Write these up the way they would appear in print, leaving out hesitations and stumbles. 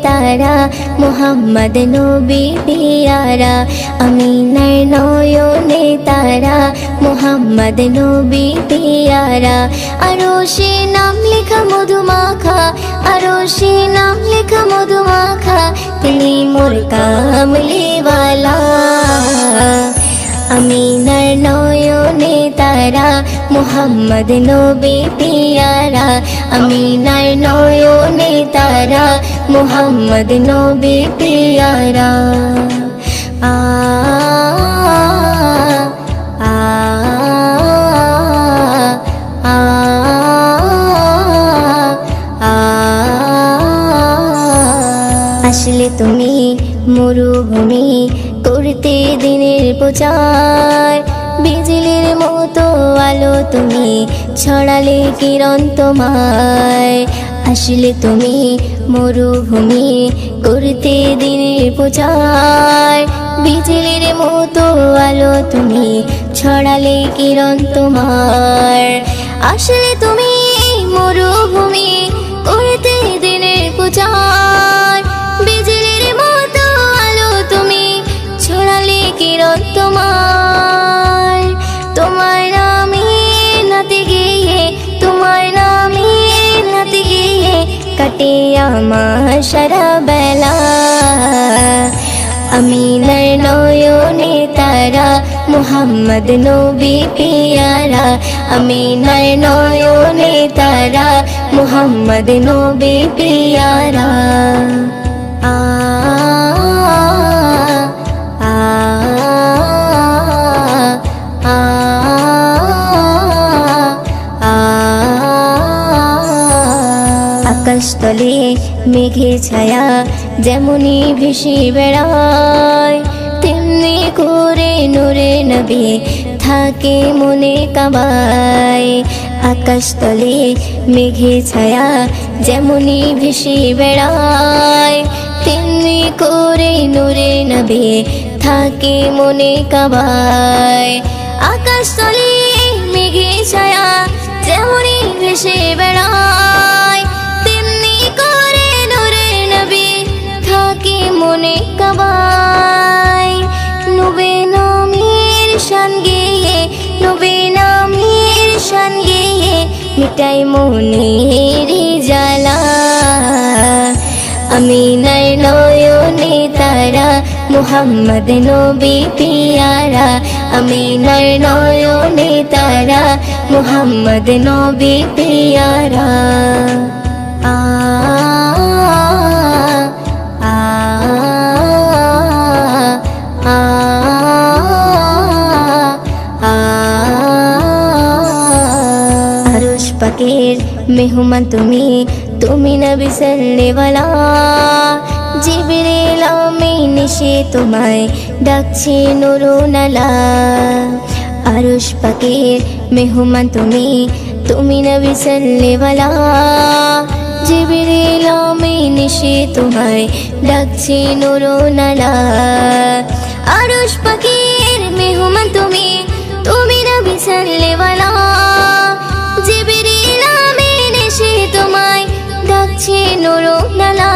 তারা মুহাম্মদ নবী পিয়ারা আমিনার নয়নে তারা মুহাম্মদ নবী পিয়ারা আরশে নাম লেখা মধুমাখা আরশে নাম লেখা মধুমাখা তিনি মোর কামলিওয়ালা আমিনার নয়নে তারা মুহাম্মদ নবী পিয়ারা আমিনার নয়নে তারা মুহাম্মদ নবী পিয়ারা আ আ আ আ আসলে তুমি মরুভূমি করতে দিনের প্রচার বিজলির মতো আলো তুমি ছড়ালে কিরণ তোমায় আসলে তুমি মরুভূমি করতে দিনের প্রচার বিজলির মতো আলো তুমি ছড়ালে কিরণ তোমার আসলে তুমি মরুভূমি করতে দিনের প্রচার বিজলির মতো আলো তুমি ছড়ালে কিরণ তোমার তোমার নামে নাতে গিয়ে তোমার নামে নাতে গিয়ে কাটে আমার সারা বেলা আমিনার নয়নে তারা মুহাম্মদ নবী পিয়ারা আমিনার নয়নে তারা মুহাম্মদ নবী পিয়ারা আ আ আ আ আকাশতলে মেঘে ছায়া যেমনি ভেসে বেড়ায় তেমনি করে নূরে নবী থাকে মনে কাবায় আকাশতলে মেঘে ছায়া যেমনি ভেসে বেড়ায় তেমনি করে নূরে নবী থাকে মনে কাবায় আকাশতলে মেঘে ছায়া যেমনি ভেসে বেড়ায় তেমনি করে নূরে নবী থাকে মনে কাবায় নবী নামের শান গেয়ে নবী নামের শান গেয়ে মিটাই মনের জ্বালা আমিনার নয়নে তারা মুহাম্মদ নবী পিয়ারা আমিনার নয়নে তারা মুহাম্মদ নবী পিয়ারা আ আ আ আ আরশ পাকের মেহমান তুমি তুমি নবী সাল্লেওয়ালা জিবরিল আমিন এসে তোমায় ডাকছে নুরুনালা আরশ পাকের মেহমান তুমি তুমি নবী সাল্লেওয়ালা জিবরিল আমিন এসে তোমায় ডাকছে নুরুনালা আরশ পাকের মেহমান তুমি তুমি নবী সাল্লেওয়ালা জিবরিল আমিন এসে তোমায় ডাকছে নুরুনালা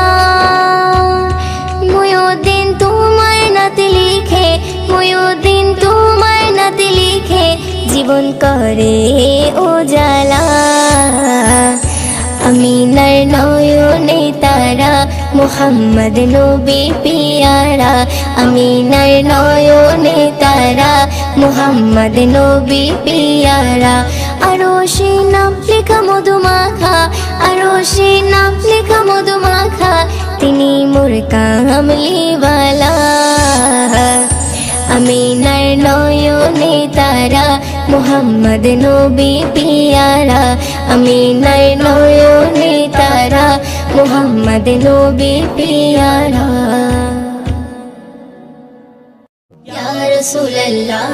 মুয়ুদ্দিন তোমার নাতে লিখে মুয়ুদ্দিন তোমার নাতে লিখে জীবন করে উজালা আমিনার নয়নে তারা মুহাম্মদ নবী পিয়ারা আমিনার নয়নে তারা মুহাম্মদ নবী পিয়ারা আরশে নাম লেখা মধুমাখা আরশে নাম লেখা মধুমাখা তিনি মোর কামলিওয়ালা আমিনার নয়নে তারা মুহাম্মদ নবী পিয়ারা আমিনার নয়নে তারা মুহাম্মদ নবী পিয়ারা ইয়া রাসূলুল্লাহ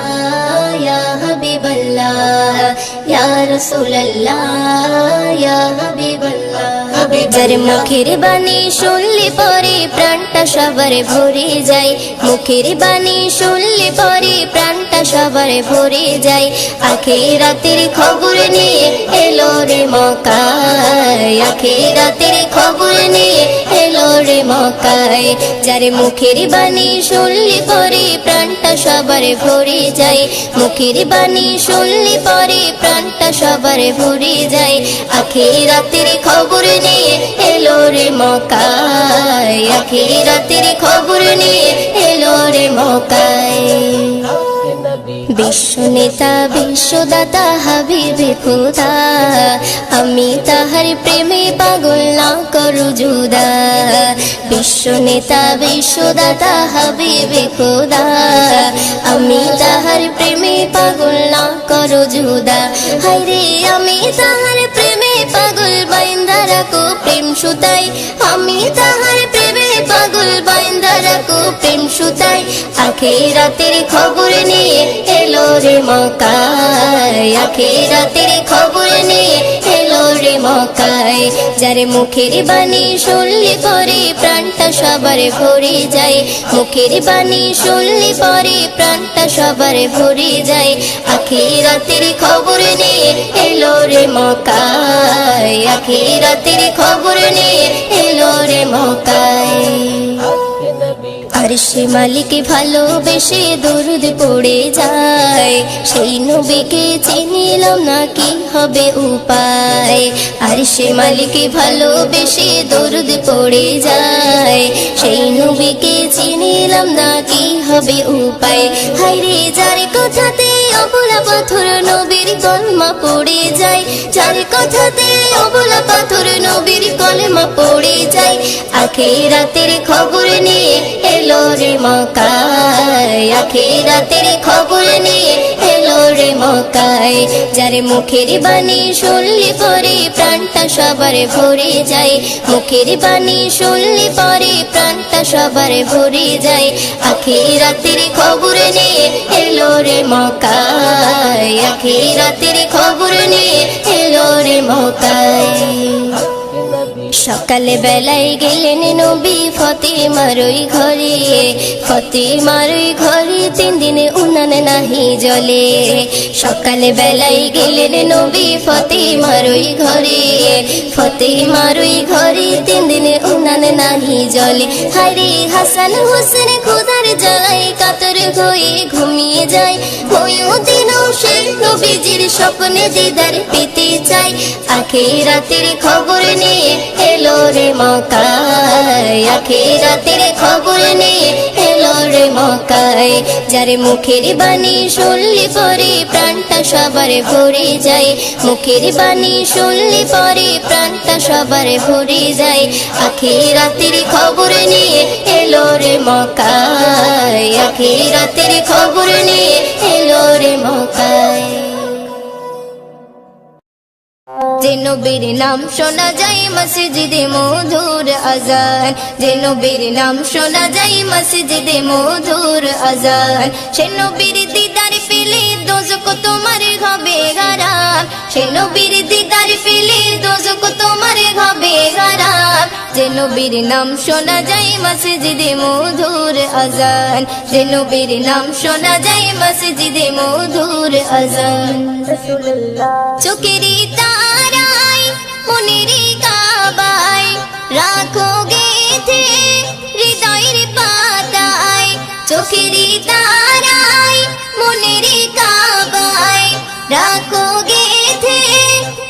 ইয়া হাবিবাল্লাহ ইয়া রাসূলুল্লাহ ইয়া হাবিবাল্লাহ যার মুখের বাণী শুনলে পরে প্রাণটা সবার ভরে যায় মুখের বাণী শুনলে পরে প্রাণটা সবার ভরে যায় আখিরাতের খবর নিয়ে এলো রে মক্কায় আখিরাতের খবর নিয়ে এলো রে মক্কায় যার মুখের বাণী শুনলে পরে প্রাণটা সবার ভরে যায় মুখের বাণী শুনলে পরে প্রাণটা সবার ভরে যায় আখিরাতের খবর নিয়ে এলো রে মক্কায় আখিরাতের খবর নিয়ে এলো রে মক্কায় বিশ্ব নেতা বিশ্বদাতা হাবিবে খোদা আমি তাহার প্রেমে পাগল না করু জুদা বিশ্ব নেতা বিশ্বদাতা হাবিবে খোদা আমি তাহার প্রেমে পাগল না করু জুদা হায়রে আমি তাহার প্রেমে পাগল বাইন্দা রাখো প্রেম সুতাই আমি তাহার প্রেমে পাগল বাইন্দা রাখো প্রেম সুতাই আখিরাতের খবর নিয়ে এলো রে মক্কায় আখিরাতের খবর নিয়ে এলো রে মক্কায় যার মুখের বাণী শুনলে পরে প্রাণটা সবার ভরে যায় মুখের বাণী শুনলে পরে প্রাণটা সবার ভরে যায় আখিরাতের খবর নিয়ে এলো রে মক্কায় আখিরাতের খবর নিয়ে এলো রে মক্কায় আরশে মালিক ভালোবেসে দরুদ পড়ে যায় সেই নবীকে চিনিলাম না কি হবে উপায় আরশে মালিক ভালোবেসে দরুদ পড়ে যায় সেই নবীকে চিনিলাম না কি হবে উপায় হায়রে যার কথাতে অবলা পাথর নবীর কলমা পড়ে যায় যার কথাতে অবলা পাথর নবীর কলমা পড়ে যায় আখিরাতের খবর নিয়ে এলো রে মক্কায় আখিরাতের খবর নিয়ে এলো রে মক্কায় যার মুখের বাণী শুনলে পরে প্রাণটা সবার ভরে যায় মুখের বাণী শুনলে পরে প্রাণটা সবার ভরে যায় আখিরাতের খবর নিয়ে এলো রে মক্কায় আখিরাতের খবর নিয়ে এলো রে মক্কায় সকালে বেলায় গেলেন নবী ফতেমার ওই ঘরে ফতেমার ওই ঘরে 3 দিনে উনান নাহি জলে সকালে বেলায় গেলেন নবী ফতেমার ওই ঘরে ফতেমার ওই ঘরে 3 দিনে উনান নাহি জলে হায়রে হাসান হোসেন খোদার জ্বালায় কাতর হয়ে ঘুমিয়ে যায় ওই দিনও সে নবীজির স্বপ্নে দিদার পেতে চায় আখিরাতের খবর নিয়ে এলো রে মক্কায় আখিরাতের খবর নিয়ে এলো রে মক্কায় যার মুখের বাণী শুনলে পরে প্রাণটা সবার ভরে যায় মুখের বাণী শুনলে পরে প্রাণটা সবার ভরে যায় আখিরাতের খবর নিয়ে এলো রে মক্কায় আখিরাতের খবর নিয়ে এলো রে মক্কায় যে নবীর নাম শোনা যায় মসজিদে মধুর আজান যে নবীর নাম শোনা যায় মসজিদে মধুর আজান সে নবীর দিদার পেলে দোজখ তোমার হবে হারাম সে নবীর দিদার পেলে দোজখ তোমার হবে হারাম যে নবীর নাম শোনা যায় মসজিদে মধুর আজান যে নবীর নাম শোনা যায় মসজিদে মধুর আজান চোখেরই তারায় মনেরই কাবায় রাখো গেথে হৃদয়ের পাতায় চোখেরই তারায় মনেরই কাবায় রাখো গেথে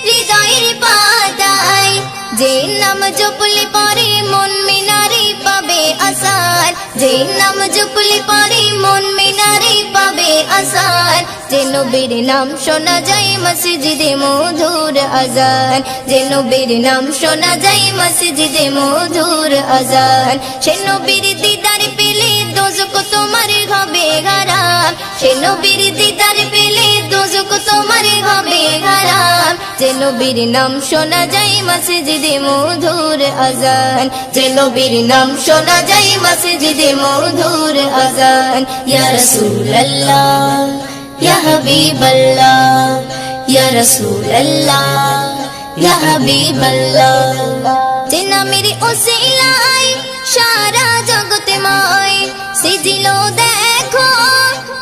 হৃদয়ের পাতায় যে নাম জপলে পরে মন মিনারে পাবে আসার যে নাম জপলে পরে মন মিনারে পাবে আসার যে নবীর নাম শোনা যায় মসজিদে মধুর আজান যে নবীর নাম শোনা যায় মসজিদে মধুর আজান সে নবীর দিদার পেলে দোজখ তোমার হবে হারাম সে নবীর দিদার পেলে দোজখ তোমার হবে হারাম যে নবীর নাম শোনা যায় মসজিদে মধুর আজান যে নবীর নাম শোনা যায় মসজিদে মধুর আজান ইয়া রাসূলুল্লাহ ইয়া হাবিবাল্লাহ ইয়া রাসূলুল্লাহ ইয়া হাবিবাল্লাহ যে নামের ওসিলায় সারা জগৎময় সিজিল দেখো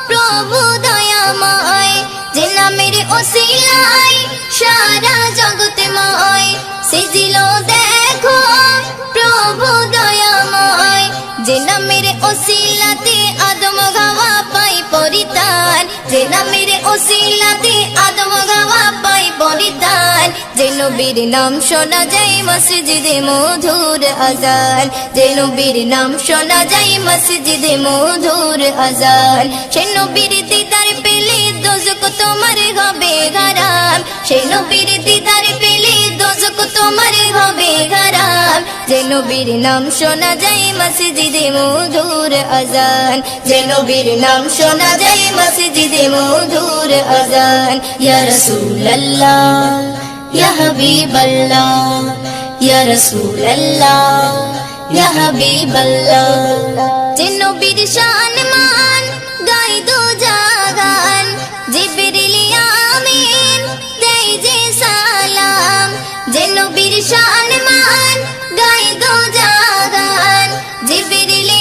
প্রভু দয়াময় যে নামের ওসিলায় সারা জগৎময় সিজিল দেখো প্রভু দয়াময় যে নামের ওসিলাতে আদম গাওয়া পাই পরিত্রাণ, যে নামের ওসিলাতে আদম গাওয়া পাই পরিত্রাণ, যে নবীর নাম শোনা যায় মসজিদে মধুর আজান, যে নবীর নাম শোনা যায় মসজিদে মধুর আজান, সে নবীর দিদার পেলে দোজখ তোমার হবে হারাম, সে নবীর দিদার পেলে দোজখ তোমার হবে হারাম, যে নবীর নাম শোনা যায় মসজিদে মধুর আজান, যে নবীর নাম শোনা যায় মসজিদে মধুর আজান। ইয়া রাসূলুল্লাহ ইয়া হাবিবাল্লাহ, ইয়া রাসূলুল্লাহ ইয়া হাবিবাল্লাহ, যে নবীর শান মান গাই দো জাগান, জিবরিল আমিন দেই যে সালাম, যে নবীর শান মান গাই দো জাগান, জিবরিল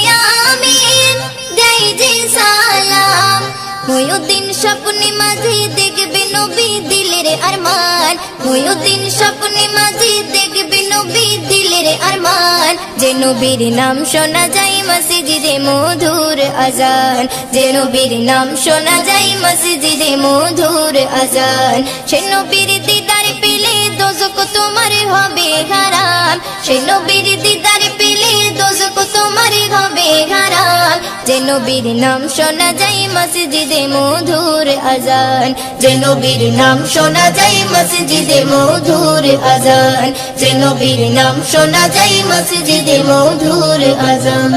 আমিন দেই যে সালাম, মুয়ুদ্দিন স্বপ্নে মাঝে দেখবে নবী দিলের আরমান, মুয়ুদ্দিন স্বপ্নে মাঝে দেখবে নবী দিলের আরমান, যে নবীর নাম শোনা যায় মসজিদে মধুর আজান, যে নবীর নাম শোনা যায় মসজিদে মধুর আজান, সে নবীর দিদার পেলে দোজখ তোমার হবে হারাম, সে নবীর দিদার পেলে দোজখ তোমার হবে হারাম, যে নবীর নাম শোনা যায় মসজিদে মধুর আজান, যে নবীর নাম শোনা যায় মসজিদে মধুর আজান, যে নবীর নাম শোনা যায় মসজিদে মধুর আজান।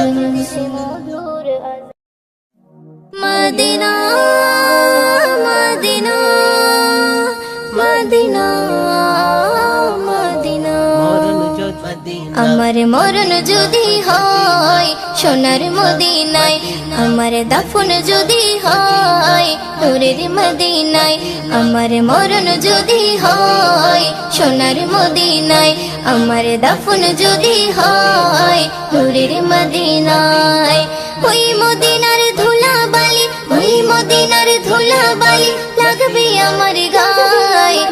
মদিনা মদিনা মদিনা মদিনা, আমার মরণ যদি হয় সোনার মদিনায়, আমার দাফন যদি হয় নূরের মদিনায়, আমার মরণ যদি হয় সোনার মদিনায়, আমার দাফন যদি হয় নূরের মদিনায়, ওই মদিনার ধুলা বালি, ওই মদিনার ধুলা বালি লাগবে আমার গায়ে,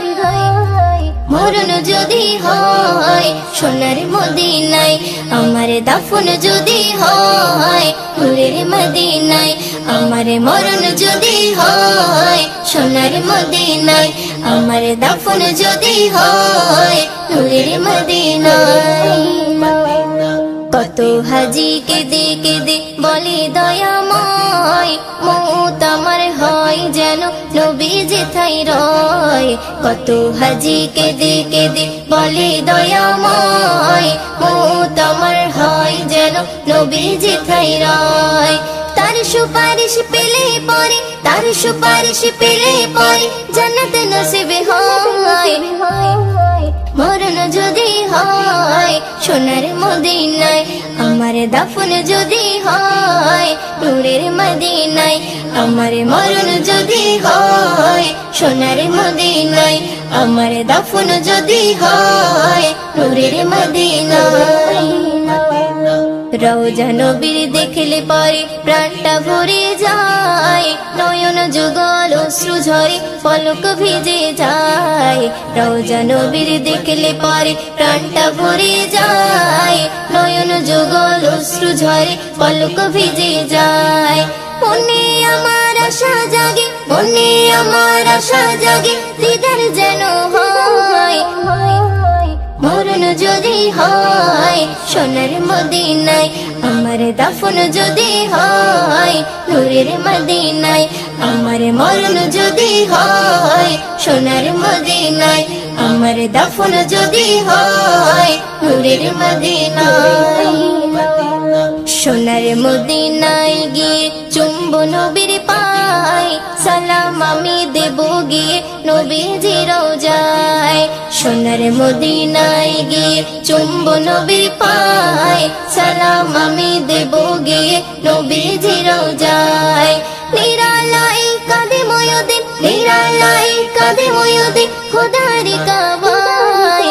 মরণ যদি হয় সোনার মদিনায়, আমার দাফন যদি হয় নূরের মদিনায়, আমার মরণ যদি হয় সোনার মদিনায়, আমার দাফন যদি হয় নূরের মদিনায়। কত হাজি কেঁদে কেঁদে বলে দয়াময়, মৌত আমার হয় যেন নবী যেথায় রয়, কত হাজি কেঁদে কেঁদে বলে দয়াময়, মৌত আমার হয় যেন নবী যেথায় রয়, তার সুপারিশ পেলে পরে, তার সুপারিশ পেলে পরে জান্নাত নসিব হয়, মরণ যদি হয় সোনার মদিনায়, আমার দাফন যদি হয় নূরের মদিনায়, আমার মরণ যদি হয় সোনার মদিনায়, আমার দাফন যদি হয় নূরের মদিনায়। রওজা নবীর দেখলে পরে প্রাণটা ভরে যায়, নয়ন যুগল অশ্রু ঝরে পলক ভিজে যায়, রওজা নবীর দেখলে পরে প্রাণটা ভরে যায়, নয়ন যুগল অশ্রু ঝরে পলক ভিজে যায়, মনে আমার আশা জাগে, মনে আমার আশা জাগে দিদার যেন হয়, মরণ যদি হয় সোনার মদিনায়, আমার দাফন যদি হয় নূরের মদিনায়, আমার মরণ যদি হয় সোনার মদিনায়, আমার দাফন যদি হয় নূরের মদিনায়। সোনার মদিনায় গিয়ে চুম্ব নবীর পায়, সালাম আমি দেব গিয়ে নবীজি রওজায়, সোনার মদিনায় গিয়ে চুম্ব নবীর পায়, সালাম আমি দেব গিয়ে নবীজি রওজায়, নিরালাই কাঁদে ময়ূদিন, নিরালাই কাঁদে ময়ূদিন খোদার কাবায়,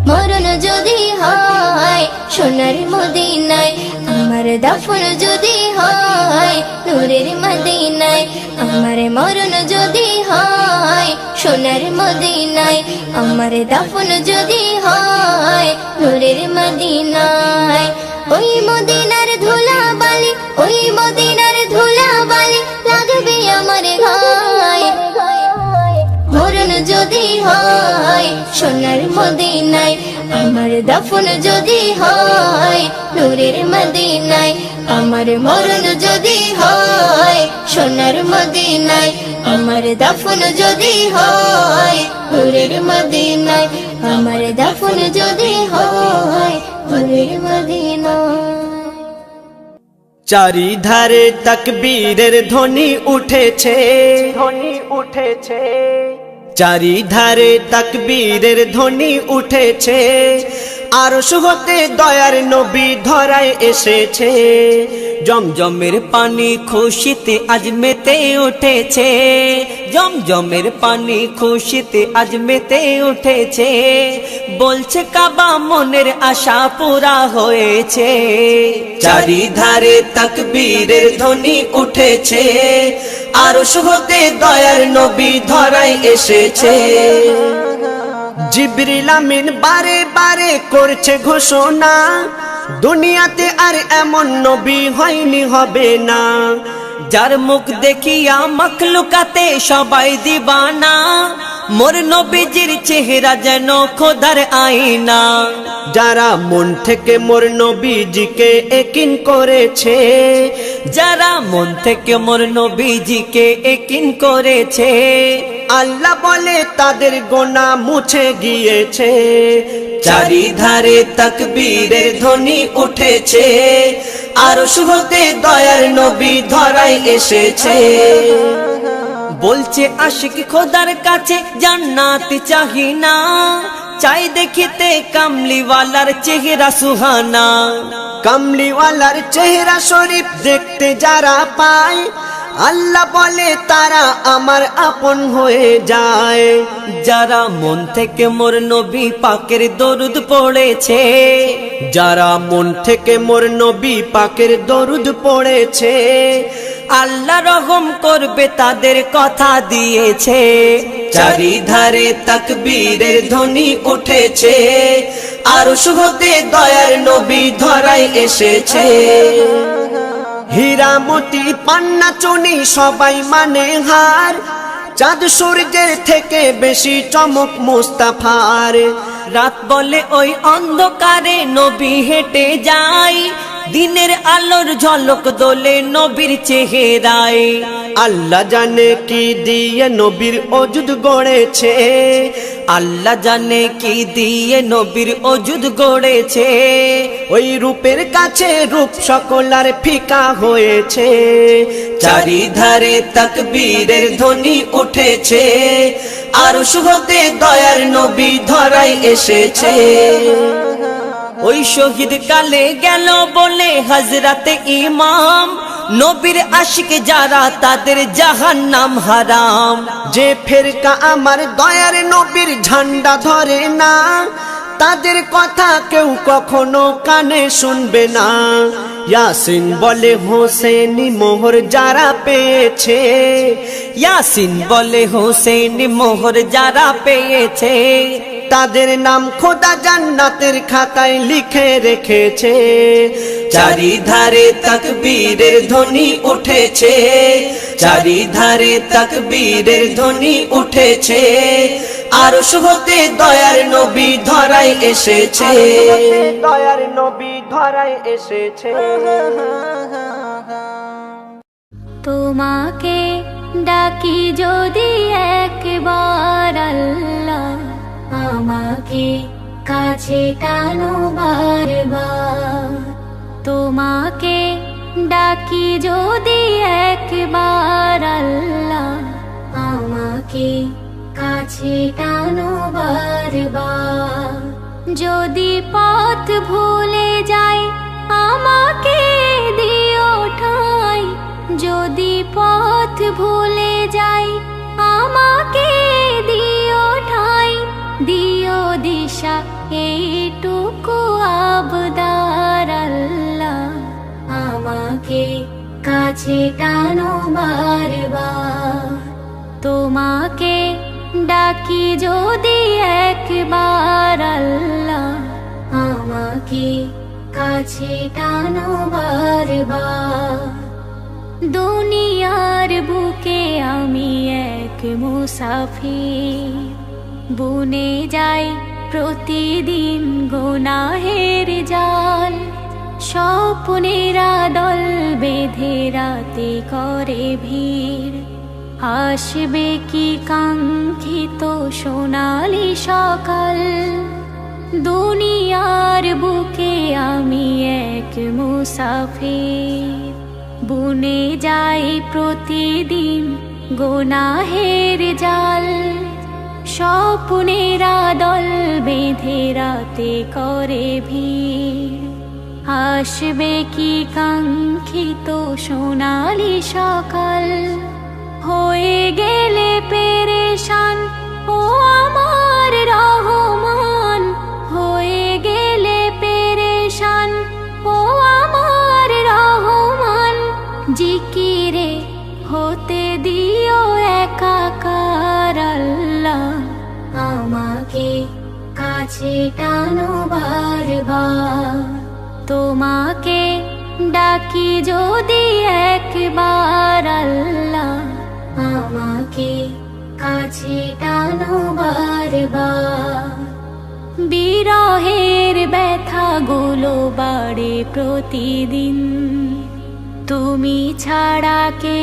মরণ যদি হয় সোনার মদিনায়, আমার দাফন যদি হয় নূরের মদিনায়, আমার মরণ যদি হয় সোনার মদিনায়, আমার দাফন যদি হয় নূরের মদিনায়, ওই মদিনার ধুলা বালি, ওই মদিনার ধুলা বালি লাগবে আমার গায়ে। মরণ যদি হয় সোনার মদিনায়, আমার দাফন যদি হয় নূরের মদিনায়, আমার মরণ যদি হয় সোনার মদিনায়, আমার দাফন যদি হয় নূরের মদিনায়, আমার দাফন যদি হয় নূরের মদিনায়। চারিধারে তাকবীরের ধ্বনি উঠেছে, ধ্বনি উঠেছে, চারিধারে তাকবীরের ধ্বনি উঠেছে। আরশ হতে দয়ার নবী ধরায় এসেছে। জমজমের পানি খুশিতে আজ মেতে উঠেছে, জমজমের পানি খুশিতে আজ মেতে উঠেছে। বলছে কাবা মনের আশা পুরা হয়েছে। চারিধারে তাকবীরের ধ্বনি উঠেছে। আরশ হতে দয়ার নবী ধরায় এসেছে। জিবরিল আমিন বারে বারে করছে ঘোষণা, দুনিয়াতে আর এমন নবী হয়নি, হবে না। যার মুখ দেখিয়া মখলুকাতে সবাই দিবানা, মোর নবীজির চেহারা যেন খোদার আয়না। যারা মন থেকে মোর নবীজিকে একিন করেছে, যারা মন থেকে মোর নবীজিকে একিন করেছে, আল্লাহ বলে তাদের গোনা মুছে গিয়েছে। চারিধারে তাকবীরের ধ্বনি উঠেছে। আরশ হতে দয়ার নবী ধরায় এসেছে। বলছে আশিক খোদার কাছে জান্নাত চাহি না, চাই দেখিতে কামলিওয়ালার চেহারা সুহানা। কামলিওয়ালার চেহারা শরীফ দেখতে যারা পায়, আল্লাহ বলে তারা আমার আপন হয়ে যায়। যারা মন থেকে মোর নবী পাকের দরুদ পড়েছে, যারা মন থেকে মোর নবী পাকের দরুদ পড়েছে, আল্লাহ রহম করবে তাদের কথা দিয়েছে। চারিধারে তাকবীরের ধ্বনি উঠেছে। আরশ হতে দয়ার নবী ধরায় এসেছে। হীরা মতি পান্না চুনি সবাই মানে হার, চাঁদ সূর্যের থেকে বেশি চমক মুস্তাফার। রাত বলে ওই অন্ধকারে নবী হেঁটে যায়, দিনের আলোর ঝলক দোলে নবীর চেহারায়। আল্লাহ জানে কি দিয়ে নবীর অজুদ গড়েছে, আল্লাহ জানে কি দিয়ে নবীর অজুদ গড়েছে। ওই রূপের কাছে রূপ সকলার ফিকা হয়েছে। চারিধারে তাকবীরের ধ্বনি উঠেছে। আরশ হতে দয়ার নবী ধরায় এসেছে। ওই শহীদ কালে গেল বলে হযরতে ইমাম, নবীর আশিক যারা তাদের জাহান্নাম হারাম। যে ফেরকা আমার দয়ার নবীর ঝান্ডা ধরে না, তাদের কথা কেউ কখনো কানে শুনবে না। ইয়াসিন বলে হোসেনি মোহর যারা পেয়েছে, ইয়াসিন বলে হোসেনি মোহর যারা পেয়েছে, তাদের নাম খোদা জান্নাতের খাতায় লিখে রেখেছে। চারিধারে তাকবীরের ধ্বনি উঠেছে। চারিধারে তাকবীরের ধ্বনি উঠেছে। আরশ হতে দয়ার নবী ধরায় এসেছে। দয়ার নবী ধরায় এসেছে। তোমাকে ডাকি যদি একবার আল্লাহ, আমাকে কাছে টানো বারবার। তোমাকে ডাকি যদি একবার আল্লাহ, আমাকে কাছে টানো বারবার। যদি পথ ভুলে যাই আমাকে দিও ঠাই, যদি পথ ভুলে যাই আমাকে দিও ঠাই। দিও দিশা এইটুকু আবদার আল্লাহ, আমাকে কাছে টানো বারবার। তোমাকে ডাকি যদি একবার আল্লাহ, আমাকে কাছে টানো বারবার। দুনিয়ার বুকে আমি এক মুসাফির, বুনে যাই প্রতিদিন গুনাহের জাল। স্বপ্নেরা দল বেঁধে রাতে করে ভিড়, আসবে কি কাঙ্ক্ষিত সোনালি সকাল। দুনিয়ার বুকে আমি এক মুসাফির, বুনে যাই প্রতিদিন গুনাহের জাল। স্বপ্নেরা দল বেঁধে রাতে করে ভিড়, আসবে কি কাঙ্ক্ষিত সোনালি সকাল। হয়ে গেলে পেরেশান ও আমার রহমান, হয়ে গেলে পেরেশান ও আমার রহমান। জিকিরে হতে দিও একাকার আল্লাহ, আমাকে কাছে টানো বারবার। তোমাকে ডাকি যদি একবার আল্লাহ, আমাকে কাছে টানো বারবার। বিরহের ব্যথাগুলো বাড়ে প্রতিদিন, তুমি ছাড়া কে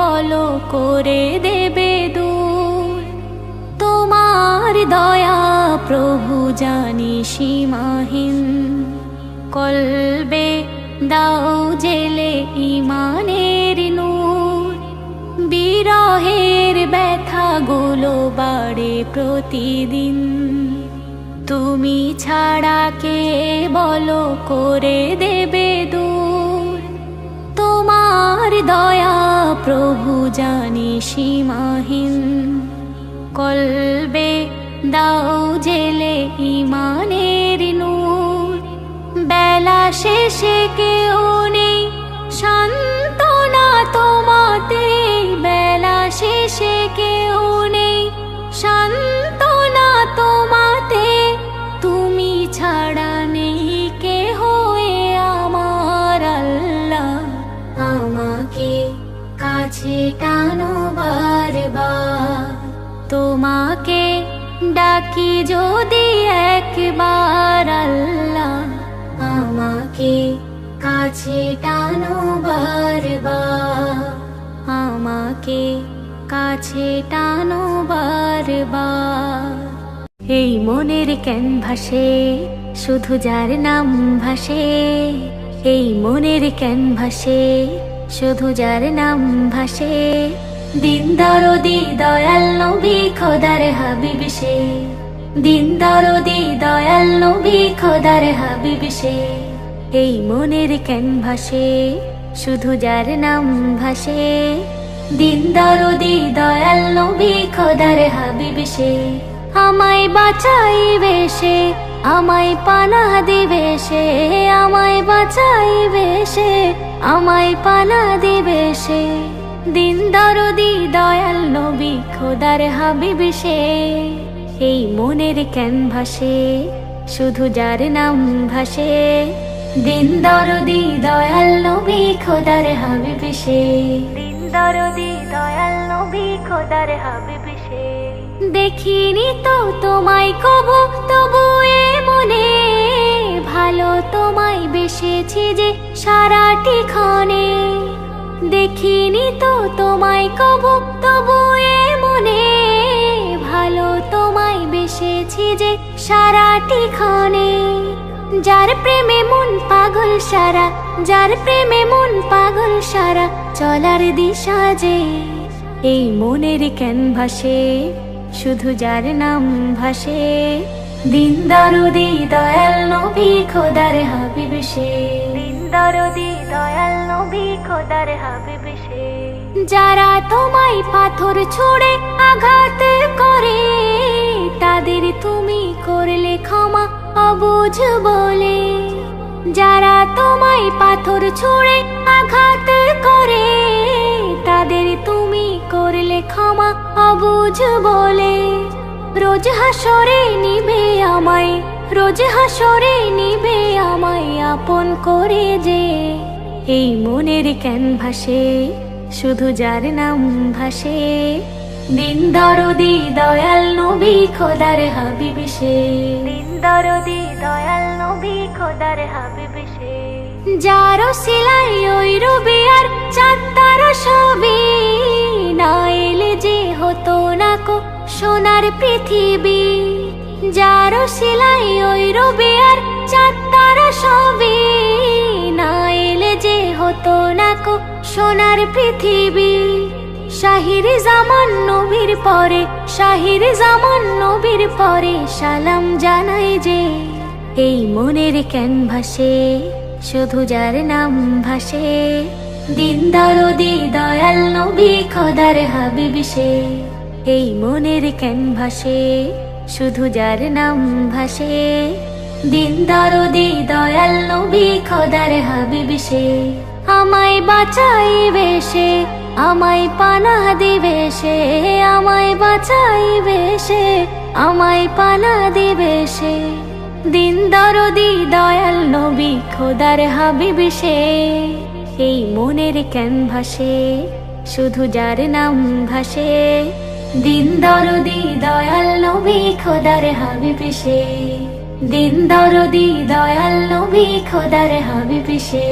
বলো করে দেবে দূর। তোমার দয়া প্রভু জানি সীমাহীন, কলবে দাও জেলে ইমানের নূর। বিরহের ব্যথাগুলো বাড়ে প্রতিদিন, তুমি ছাড়া কে বলো করে দেবে দূর। তোমার দয়া প্রভু জানি সীমাহীন, কলবে দাও জেলে ইমানের নূর। বেলা শেষে কেউ নেই সান্ত্বনা তোমাতে, বেলা শেষে কেউ নেই সান্ত্বনা তোমাতে। তুমি ছাড়া নেই কে হয়ে আমার আল্লাহ, আমাকে কাছে টানো বারবার। তোমাকে ডাকি যদি একবার আল্লাহ, আমাকে কাছে টানো বারবার। আমাকে কাছে টানো বারবার। এই মনের ক্যানভাসে শুধু যার নাম ভাসে, এই মনের ক্যানভাসে শুধু যার নাম ভাসে। দিন দরদি দয়াল নবী খোদার হাবিব সে, দিন দরদি দয়াল নবী খোদার হাবিব সে। এই মনের ক্যানভাসে শুধু যার নাম ভাসে, দিন দরদি দয়াল নবী খোদার হাবিব সে। আমায় বাঁচাইবে সে, আমায় পানাহ দিবে সে, আমায় বাঁচাইবে সে, আমায় পানাহ দিবে সে। দিন দরদি দয়াল নবী খোদার হাবিব সে। এই মনের ক্যানভাসে শুধু যার নাম ভাসে, দিন দরদি দয়াল নবী খোদার হাবিব সে। দিন দরদি দয়াল নবী খোদার হাবিব সে। দেখিনি তো তোমায় কবু, তবু এ মনে ভালো তোমায় বেসেছি যে সারাটি ক্ষণে। দেখিনি তো তোমায় কবু, তবু এ মনে ভালো তোমায় বেসেছি যে সারাটি ক্ষণে। যার প্রেমে মন পাগল সারা, যার প্রেমে মন পাগল সারা, চলার দিশা যে এই মনের ক্যানভাসে শুধু যার নাম ভাসে। দিন দরদি দয়াল নবী খোদার হাবিব সে, দিন দরদি দয়াল নবী খোদার হাবিব সে। যারা তোমায় পাথর ছুঁড়ে আঘাত করে, তাদের তুমি করলে ক্ষমা অবুঝ বলে। যারা তোমায় পাথর ছুঁড়ে আঘাত করে, তাদের তুমি করলে ক্ষমা অবুঝ বলে। রোজ হাসরে নিবে আমায় রোজ হাসরে নিবে আমায় আপন করে যে। এই মনের ক্যানভাসে শুধু যার নাম ভাসে, দিন দরদি দয়াল নবী খোদার হাবিব সে। দিন দরদি দয়াল নবী খোদার হাবিব সে। যারো সিলাই ওই রবি আর চাঁদ তারা সবই, না এলে যে হতো না কো সোনার পৃথিবী। যারো সিলাই ওই রবি আর চাঁদ তারা সবই, না এলে যে হতো না কো সোনার পৃথিবী। শাহির জামান নবীর পরে, শাহির জামান নবীর পরে সালাম জানাই যে। এই মনের ক্যানভাসে শুধু যার নাম ভাসে, দিন দরদি দয়াল নবী খোদার হাবিব সে। এই মনের ক্যানভাসে শুধু যার নাম ভাসে, দিন দরদি দয়াল নবী খোদার হাবিব সে। আমায় বাঁচাইবে সে, আমায় পানাহ দিবে সে, আমায় বাঁচাইবে সে, আমায় পানাহ দিবে সে। দিন দরদি দয়াল নবী খোদার হাবিব সে। এই মনের ক্যানভাসে শুধু যার নাম ভাসে, দিন দরদি দয়াল নবী খোদার হাবিব সে। দিন দরদি দয়াল নবী খোদার হাবিব সে।